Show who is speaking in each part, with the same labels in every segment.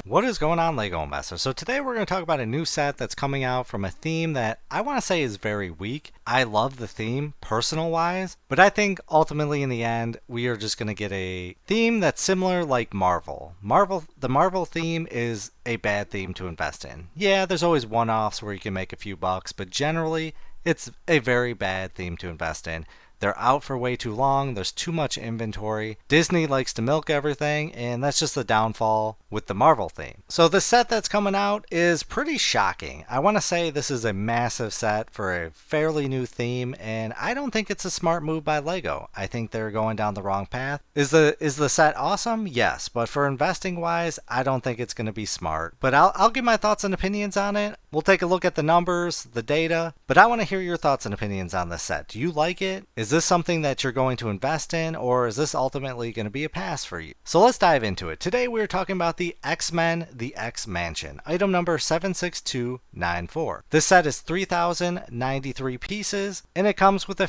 Speaker 1: What is going on, LEGO investors? So today we're going to talk about a new set that's coming out from a theme that I want to say is very weak. I love the theme, personal wise, but I think ultimately in the end we are just going to get a theme that's similar like Marvel. The Marvel theme is a bad theme to invest in. Yeah, there's always one-offs where you can make a few bucks, but generally it's a very bad theme to invest in. They're out for way too long. There's too much inventory. Disney likes to milk everything, and that's just the downfall with the Marvel theme. So the set that's coming out is pretty shocking. I want to say this is a massive set for a fairly new theme, and I don't think it's a smart move by LEGO. I think they're going down the wrong path. Is the set awesome? Yes, but for investing wise, I don't think it's going to be smart. But I'll give my thoughts and opinions on it. We'll take a look at the numbers, the data, but I want to hear your thoughts and opinions on this set. Do you like it? Is this something that you're going to invest in, or is this ultimately going to be a pass for you? So let's dive into it. Today we're talking about the X-Men, the X-Mansion, item number 76294. This set is 3,093 pieces, and it comes with a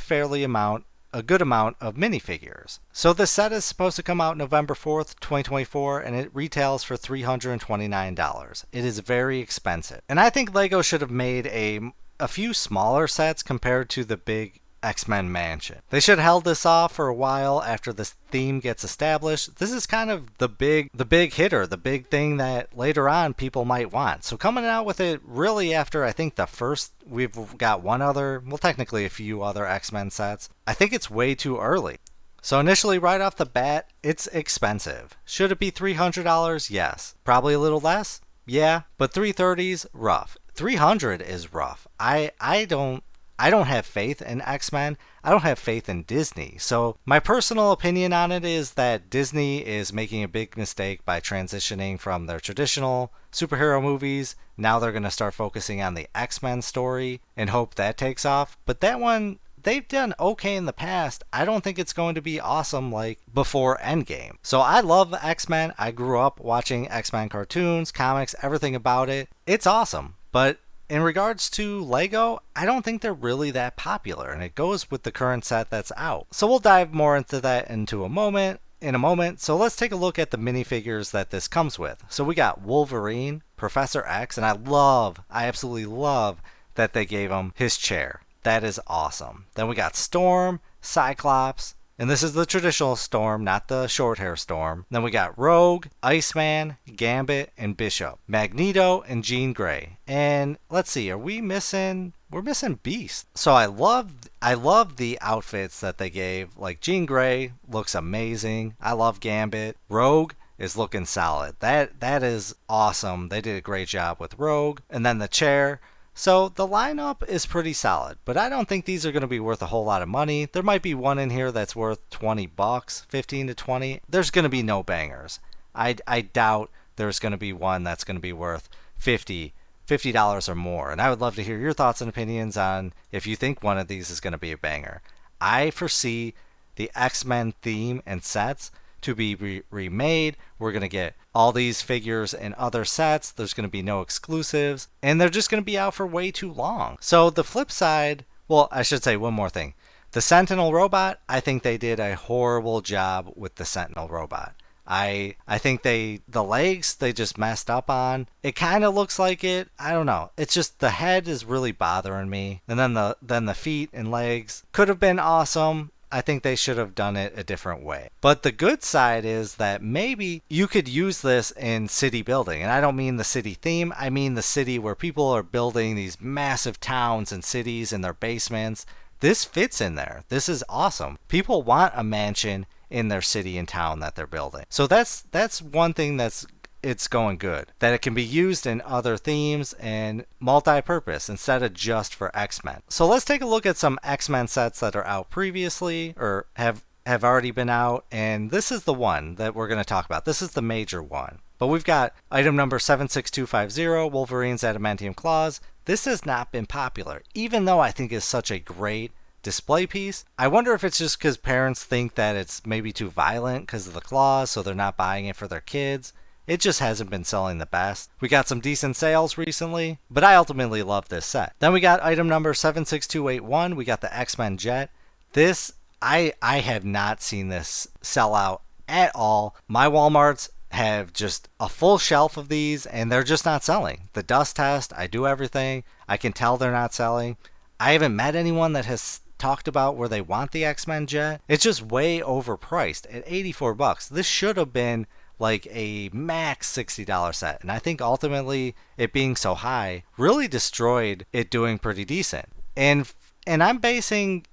Speaker 1: good amount of minifigures. So this set is supposed to come out November 4th, 2024, and it retails for $329. It is very expensive. And I think LEGO should have made a few smaller sets compared to the big X-Men Mansion. They should have held this off for a while after this theme gets established. This is kind of the big hitter, the big thing that later on people might want. So coming out with it really after I think the first, we've got technically a few other X-Men sets. I think it's way too early. So initially right off the bat, it's expensive. Should it be $300? Yes. Probably a little less? Yeah. But 330's rough. 300 is rough. I don't have faith in X-Men. I don't have faith in Disney. So my personal opinion on it is that Disney is making a big mistake by transitioning from their traditional superhero movies. Now they're going to start focusing on the X-Men story and hope that takes off. But that one, they've done okay in the past. I don't think it's going to be awesome like before Endgame. So I love X-Men. I grew up watching X-Men cartoons, comics, everything about it. It's awesome. But in regards to LEGO, I don't think they're really that popular, and it goes with the current set that's out. So we'll dive more into that in a moment. So let's take a look at the minifigures that this comes with. So we got Wolverine, Professor X, and I absolutely love that they gave him his chair. That is awesome. Then we got Storm, Cyclops, and this is the traditional Storm, not the short hair Storm. Then we got Rogue, Iceman, Gambit, and Bishop. Magneto and Jean Grey. And let's see, we're missing Beast. So I love the outfits that they gave. Like Jean Grey looks amazing. I love Gambit. Rogue is looking solid. That is awesome. They did a great job with Rogue. And then the chair. So the lineup is pretty solid, but I don't think these are going to be worth a whole lot of money. There might be one in here that's worth 20 bucks, 15 to 20. There's going to be no bangers. I doubt there's going to be one that's going to be worth $50 or more. And I would love to hear your thoughts and opinions on if you think one of these is going to be a banger. I foresee the X-Men theme and sets to be remade. We're going to get all these figures in other sets. There's going to be no exclusives, and they're just going to be out for way too long. So the flip side, well, I should say one more thing. The Sentinel robot, I think they did a horrible job with the Sentinel robot. I think the legs they just messed up on. It kind of looks like it. I don't know. It's just the head is really bothering me, and then the feet and legs could have been awesome. I think they should have done it a different way. But the good side is that maybe you could use this in city building. And I don't mean the city theme. I mean the city where people are building these massive towns and cities in their basements. This fits in there. This is awesome. People want a mansion in their city and town that they're building. So that's one thing it's going good. That it can be used in other themes and multi-purpose instead of just for X-Men. So let's take a look at some X-Men sets that are out previously or have already been out. And this is the one that we're going to talk about. This is the major one. But we've got item number 76250, Wolverine's Adamantium Claws. This has not been popular, even though I think it's such a great display piece. I wonder if it's just because parents think that it's maybe too violent because of the claws, so they're not buying it for their kids. It just hasn't been selling the best. We got some decent sales recently, but I ultimately love this set. Then we got item number 76281. We got the X-Men Jet. This, I have not seen this sell out at all. My Walmarts have just a full shelf of these and they're just not selling. The dust test, I do everything. I can tell they're not selling. I haven't met anyone that has talked about where they want the X-Men jet. It's just way overpriced at 84 bucks. This should have been like a max $60 set. And I think ultimately it being so high really destroyed it doing pretty decent. And I'm basing,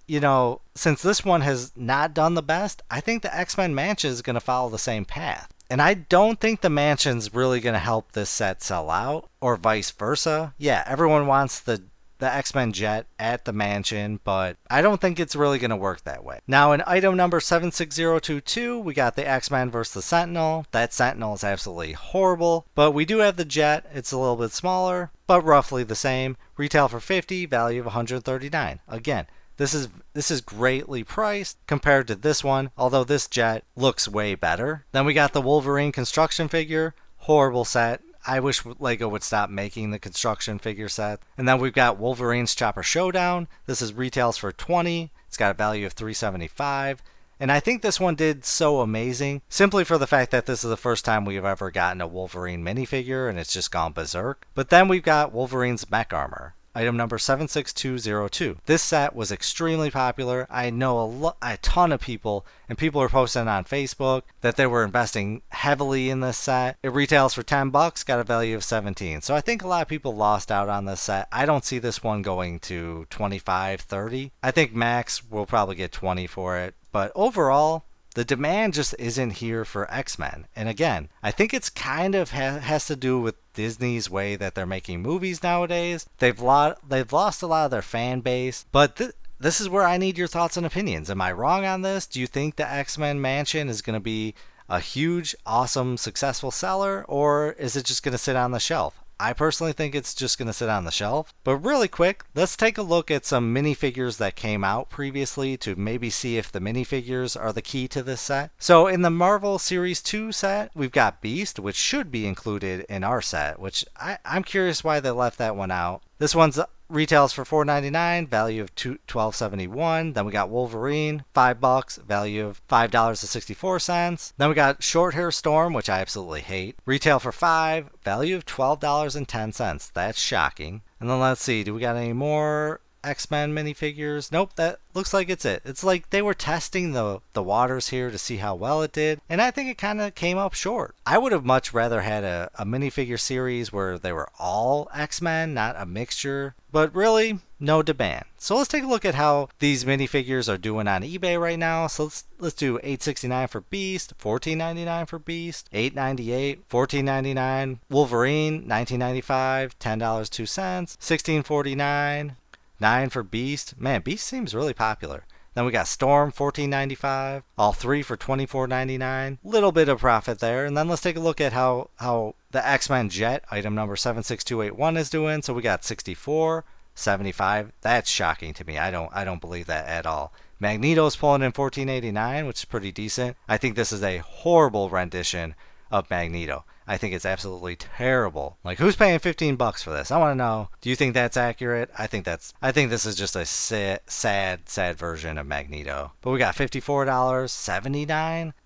Speaker 1: since this one has not done the best, I think the X-Men Mansion is going to follow the same path. And I don't think the Mansion's really going to help this set sell out, or vice versa. Yeah, everyone wants the X-Men jet at the Mansion, but I don't think it's really going to work that way. Now, in item number 76022, we got the X-Men versus the Sentinel. That Sentinel is absolutely horrible, but we do have the jet. It's a little bit smaller, but roughly the same. Retail for $50, value of $139. Again, this is greatly priced compared to this one, although this jet looks way better. Then we got the Wolverine construction figure. Horrible set. I wish LEGO would stop making the construction figure set. And then we've got Wolverine's Chopper Showdown. This is retails for $20. It's got a value of $375. And I think this one did so amazing simply for the fact that this is the first time we've ever gotten a Wolverine minifigure and it's just gone berserk. But then we've got Wolverine's mech armor. Item number 76202. This set was extremely popular. I know a ton of people, and people are posting on Facebook that they were investing heavily in this set. It retails for 10 bucks, got a value of 17. So I think a lot of people lost out on this set. I don't see this one going to 25, 30. I think max will probably get 20 for it. But overall, the demand just isn't here for X-Men. And again, I think it's kind of has to do with Disney's way that they're making movies nowadays. They've lost a lot of their fan base. But this is where I need your thoughts and opinions. Am I wrong on this? Do you think the X-Men Mansion is going to be a huge, awesome, successful seller? Or is it just going to sit on the shelf? I personally think it's just going to sit on the shelf. But really quick, let's take a look at some minifigures that came out previously to maybe see if the minifigures are the key to this set. So in the Marvel Series 2 set, we've got Beast, which should be included in our set, which I'm curious why they left that one out. This one's retails for $4.99, value of $12.71. Then we got Wolverine, $5, value of $5.64. Then we got Short Hair Storm, which I absolutely hate. Retail for $5, value of $12.10. That's shocking. And then let's see, do we got any more X-Men minifigures? Nope, that looks like it's it. It's like they were testing the waters here to see how well it did, and I think it kind of came up short. I would have much rather had a minifigure series where they were all X-Men, not a mixture, but really, no demand. So let's take a look at how these minifigures are doing on eBay right now. So let's do $8.69 for Beast, $14.99 for Beast, $8.98, $14.99, Wolverine, $19.95, $10.02, $16.49, $9 for Beast. Man, Beast seems really popular. Then we got Storm, $14.95. All three for $24.99. Little bit of profit there. And then let's take a look at how the X-Men Jet, item number 76281, is doing. So we got 64, 75. That's shocking to me. I don't believe that at all. Magneto's pulling in $14.89, which is pretty decent. I think this is a horrible rendition of Magneto. I think it's absolutely terrible. Like, who's paying $15 for this? I want to know. Do you think that's accurate? I think this is just a sad version of Magneto. But we got $54,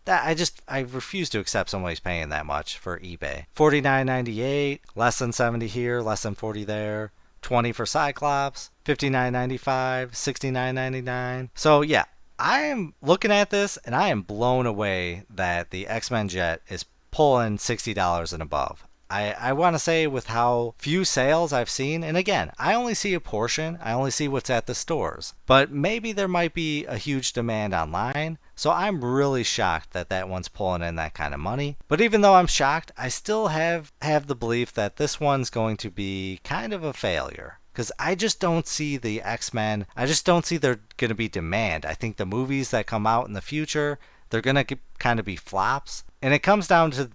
Speaker 1: $79. I refuse to accept somebody's paying that much for eBay. $49.98, less than 70 here, less than 40 there. 20 for Cyclops, $59.95, $69.99. So yeah, I am looking at this and I am blown away that the X-Men Jet is pulling $60 and above. I want to say with how few sales I've seen, and again, I only see a portion, I only see what's at the stores, but maybe there might be a huge demand online, so I'm really shocked that that one's pulling in that kind of money. But even though I'm shocked, I still have the belief that this one's going to be kind of a failure. Because I just don't see the X-Men, I just don't see there going to be demand. I think the movies that come out in the future, they're going to kind of be flops. And it comes down to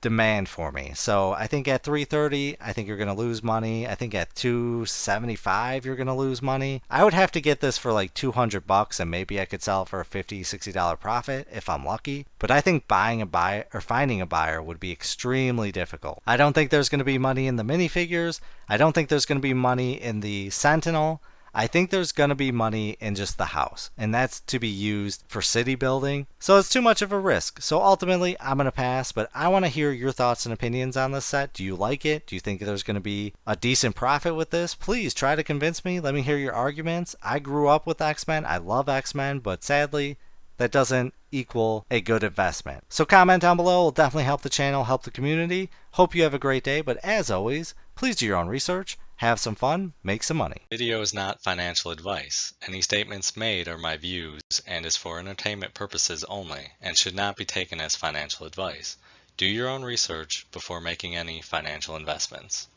Speaker 1: demand for me. So I think at $330, I think you're going to lose money. I think at $275, you're going to lose money. I would have to get this for like $200 and maybe I could sell it for a $50, $60 profit if I'm lucky. But I think buying a buyer or finding a buyer would be extremely difficult. I don't think there's going to be money in the minifigures. I don't think there's going to be money in the Sentinel. I think there's going to be money in just the house, and that's to be used for city building. So it's too much of a risk. So ultimately, I'm going to pass, but I want to hear your thoughts and opinions on this set. Do you like it? Do you think there's going to be a decent profit with this? Please try to convince me. Let me hear your arguments. I grew up with X-Men. I love X-Men, but sadly, that doesn't equal a good investment. So comment down below. It'll definitely help the channel, help the community. Hope you have a great day, but as always, please do your own research, have some fun, make some money.
Speaker 2: Video is not financial advice. Any statements made are my views and is for entertainment purposes only and should not be taken as financial advice. Do your own research before making any financial investments.